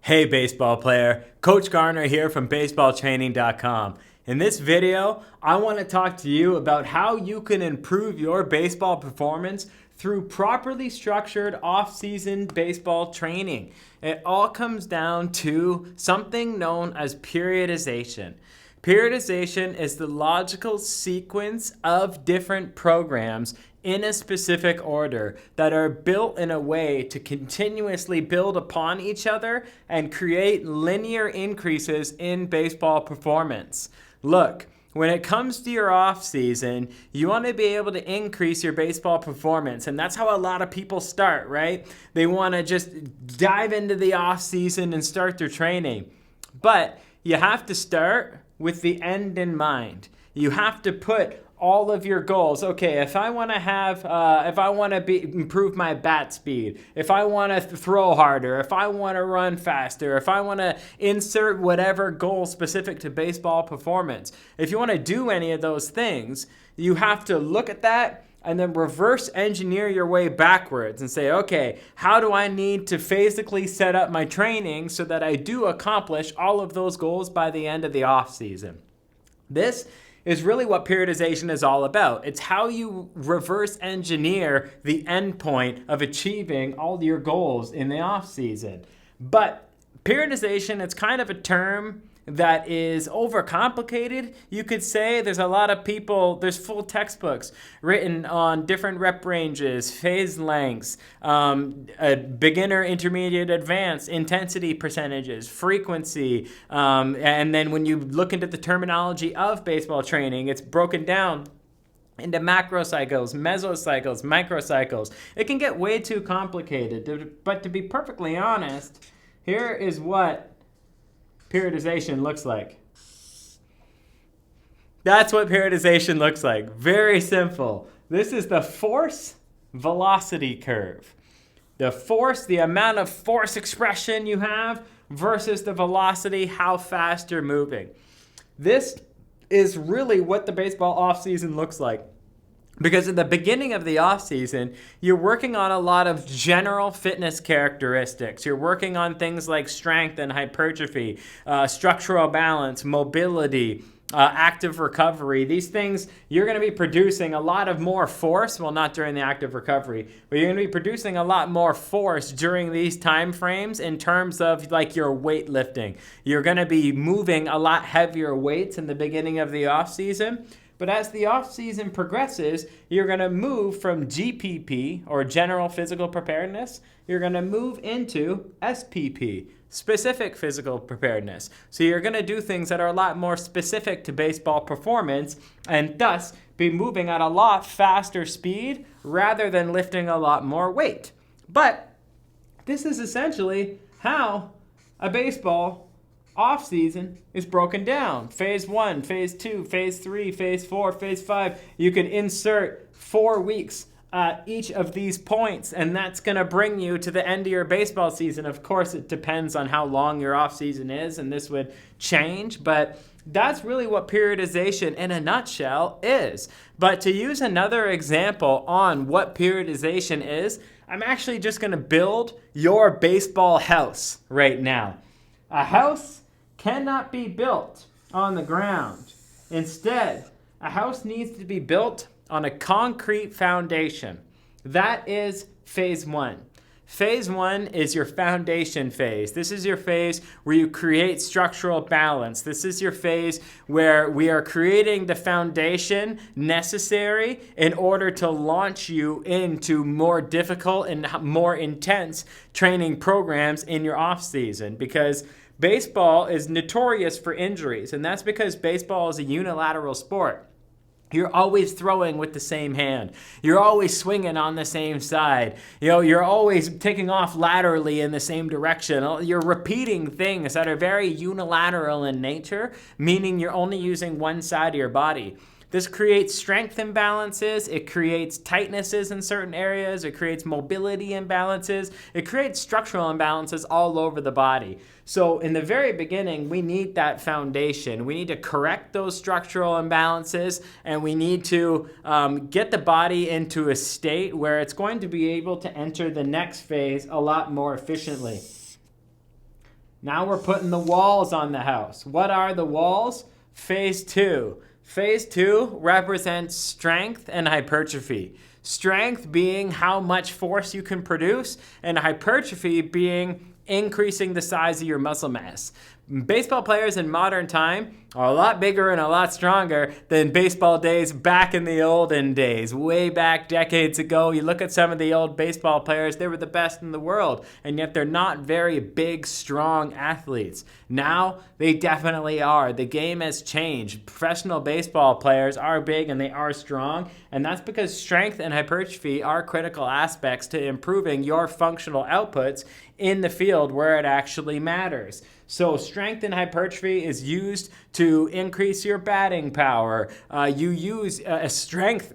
Hey baseball player, Coach Garner here from baseballtraining.com. In this video, I want to talk to you about how you can improve your baseball performance through properly structured off-season baseball training. It all comes down to something known as periodization. Periodization is the logical sequence of different programs in a specific order that are built in a way to continuously build upon each other and create linear increases in baseball performance. Look, when it comes to your off season, you want to be able to increase your baseball performance, and that's how a lot of people start, right? They want to just dive into the off season and start their training. But you have to start with the end in mind. You have to put all of your goals. Okay, if I want to improve my bat speed, if I want to throw harder, if I want to run faster, if I want to insert whatever goal specific to baseball performance, if you want to do any of those things, you have to look at that and then reverse engineer your way backwards and say, okay, how do I need to physically set up my training so that I do accomplish all of those goals by the end of the off season? This is really what periodization is all about. It's how you reverse engineer the end point of achieving all your goals in the off season. But periodization, it's kind of a term that is overcomplicated. You could say there's a lot of people, there's full textbooks written on different rep ranges, phase lengths, beginner, intermediate, advanced, intensity percentages, frequency. And then when you look into the terminology of baseball training, it's broken down into macrocycles, mesocycles, microcycles. It can get way too complicated, but to be perfectly honest, here is what periodization looks like. That's what periodization looks like. Very simple. This is the force velocity curve. The force, the amount of force expression you have versus the velocity, how fast you're moving. This is really what the baseball offseason looks like. Because at the beginning of the offseason, you're working on a lot of general fitness characteristics. You're working on things like strength and hypertrophy, structural balance, mobility, active recovery. These things, you're going to be producing a lot of more force. Well, not during the active recovery, but you're going to be producing a lot more force during these time frames in terms of like your weightlifting. You're going to be moving a lot heavier weights in the beginning of the offseason. But as the off-season progresses, you're going to move from GPP, or General Physical Preparedness, you're going to move into SPP, Specific Physical Preparedness. So you're going to do things that are a lot more specific to baseball performance, and thus be moving at a lot faster speed rather than lifting a lot more weight. But this is essentially how a baseball off-season is broken down. Phase 1, Phase 2, Phase 3, Phase 4, Phase 5. You can insert 4 weeks at each of these points, and that's going to bring you to the end of your baseball season. Of course, it depends on how long your off-season is, and this would change, but that's really what periodization in a nutshell is. But to use another example on what periodization is, I'm actually just going to build your baseball house right now. A house cannot be built on the ground. Instead, a house needs to be built on a concrete foundation. That is phase 1. Phase 1 is your foundation phase. This is your phase where you create structural balance. This is your phase where we are creating the foundation necessary in order to launch you into more difficult and more intense training programs in your off season, because baseball is notorious for injuries, and that's because baseball is a unilateral sport. You're always throwing with the same hand. You're always swinging on the same side. You're always taking off laterally in the same direction. You're repeating things that are very unilateral in nature, meaning you're only using one side of your body. This creates strength imbalances, it creates tightnesses in certain areas, it creates mobility imbalances, it creates structural imbalances all over the body. So in the very beginning, we need that foundation. We need to correct those structural imbalances, and we need to get the body into a state where it's going to be able to enter the next phase a lot more efficiently. Now we're putting the walls on the house. What are the walls? Phase 2. Phase 2 represents strength and hypertrophy. Strength being how much force you can produce, and hypertrophy being increasing the size of your muscle mass. Baseball players in modern time are a lot bigger and a lot stronger than baseball days back in the olden days, way back decades ago. You look at some of the old baseball players, they were the best in the world, and yet they're not very big, strong athletes. Now, they definitely are. The game has changed. Professional baseball players are big and they are strong, and that's because strength and hypertrophy are critical aspects to improving your functional outputs in the field where it actually matters. So strength and hypertrophy is used to increase your batting power. You use strength.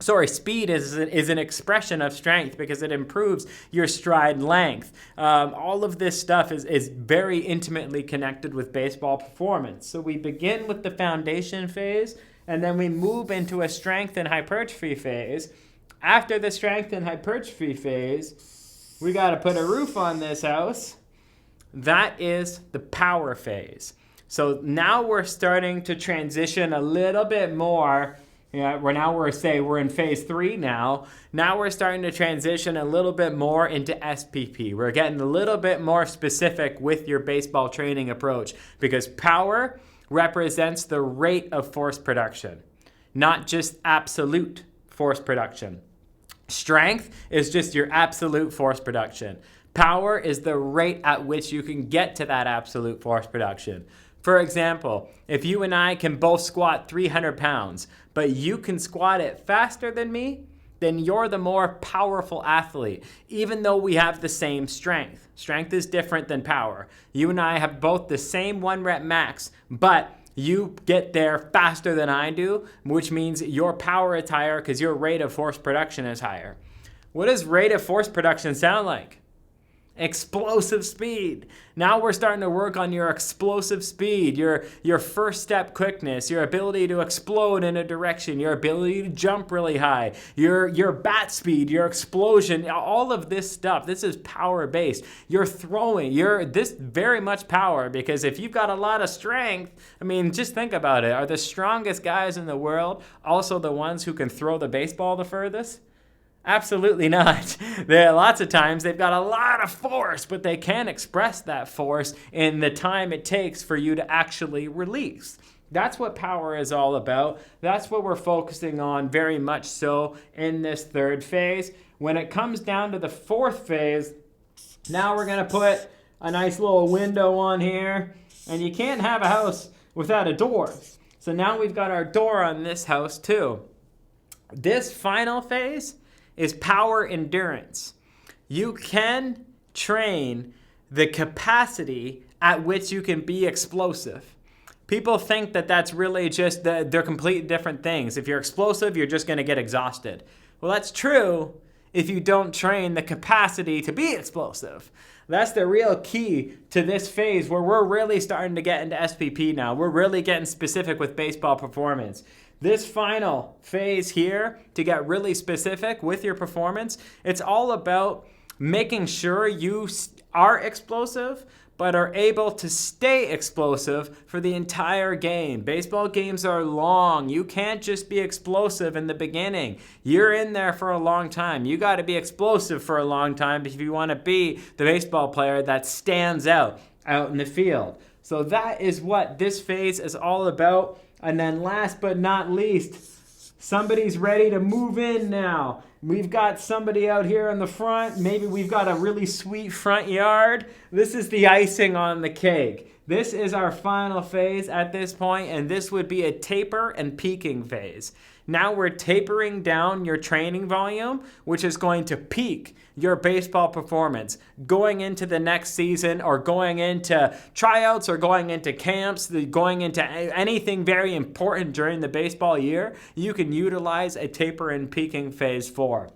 Speed is an expression of strength because it improves your stride length. All of this stuff is very intimately connected with baseball performance. So we begin with the foundation phase, and then we move into a strength and hypertrophy phase. After the strength and hypertrophy phase, we got to put a roof on this house. That is the power phase. So now we're starting to transition a little bit more. We're in phase 3 now. Now we're starting to transition a little bit more into SPP. We're getting a little bit more specific with your baseball training approach because power represents the rate of force production, not just absolute force production. Strength is just your absolute force production. Power is the rate at which you can get to that absolute force production. For example, if you and I can both squat 300 pounds, but you can squat it faster than me, then you're the more powerful athlete, even though we have the same strength. Strength is different than power. You and I have both the same 1 rep max, but you get there faster than I do, which means your power is higher because your rate of force production is higher. What does rate of force production sound like? Explosive speed. Now we're starting to work on your explosive speed, your first step quickness, your ability to explode in a direction, your ability to jump really high, your bat speed, your explosion, all of this stuff. This is power based. You're throwing, this very much power, because if you've got a lot of strength, just think about it. Are the strongest guys in the world also the ones who can throw the baseball the furthest? Absolutely not. There are lots of times they've got a lot of force, but they can't express that force in the time it takes for you to actually release. That's what power is all about. That's what we're focusing on very much so in this 3rd phase. When it comes down to the 4th phase, now we're going to put a nice little window on here, and you can't have a house without a door. So now we've got our door on this house too. This final phase is power endurance. You can train the capacity at which you can be explosive. People think that that's really just, they're completely different things. If you're explosive, you're just going to get exhausted. Well, that's true if you don't train the capacity to be explosive. That's the real key to this phase where we're really starting to get into SPP now. We're really getting specific with baseball performance. This final phase here, to get really specific with your performance, it's all about making sure you are explosive, but are able to stay explosive for the entire game. Baseball games are long. You can't just be explosive in the beginning. You're in there for a long time. You got to be explosive for a long time if you want to be the baseball player that stands out in the field. So that is what this phase is all about. And then last but not least, somebody's ready to move in now. We've got somebody out here in the front. Maybe we've got a really sweet front yard. This is the icing on the cake. This is our final phase at this point, and this would be a taper and peaking phase. Now we're tapering down your training volume, which is going to peak your baseball performance. Going into the next season, or going into tryouts, or going into camps, going into anything very important during the baseball year, you can utilize a taper and peaking phase 4.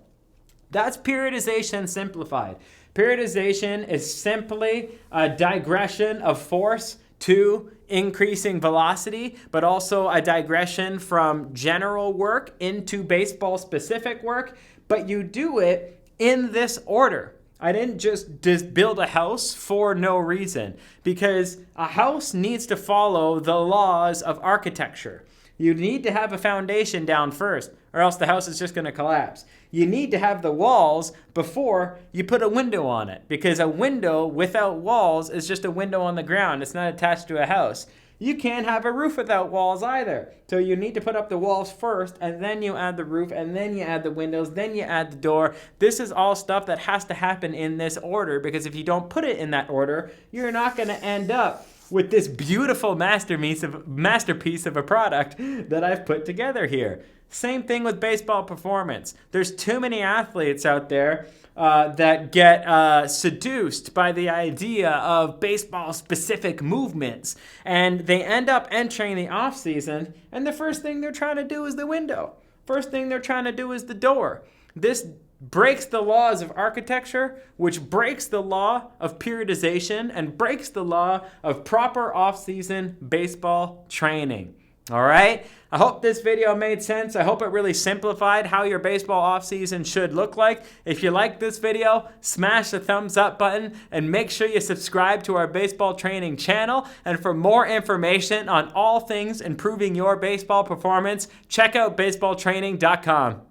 That's periodization simplified. Periodization is simply a digression of force to increasing velocity, but also a digression from general work into baseball specific work, but you do it in this order. I didn't just build a house for no reason, because a house needs to follow the laws of architecture. You need to have a foundation down first, or else the house is just going to collapse. You need to have the walls before you put a window on it, because a window without walls is just a window on the ground. It's not attached to a house. You can't have a roof without walls either. So you need to put up the walls first, and then you add the roof, and then you add the windows, then you add the door. This is all stuff that has to happen in this order, because if you don't put it in that order, you're not going to end up with this beautiful masterpiece of a product that I've put together here. Same thing with baseball performance. There's too many athletes out there that get seduced by the idea of baseball-specific movements, and they end up entering the off-season, and the first thing they're trying to do is the window. First thing they're trying to do is the door. This breaks the laws of architecture, which breaks the law of periodization, and breaks the law of proper off-season baseball training. All right? I hope this video made sense. I hope it really simplified how your baseball offseason should look like. If you like this video, smash the thumbs up button and make sure you subscribe to our baseball training channel. And for more information on all things improving your baseball performance, check out baseballtraining.com.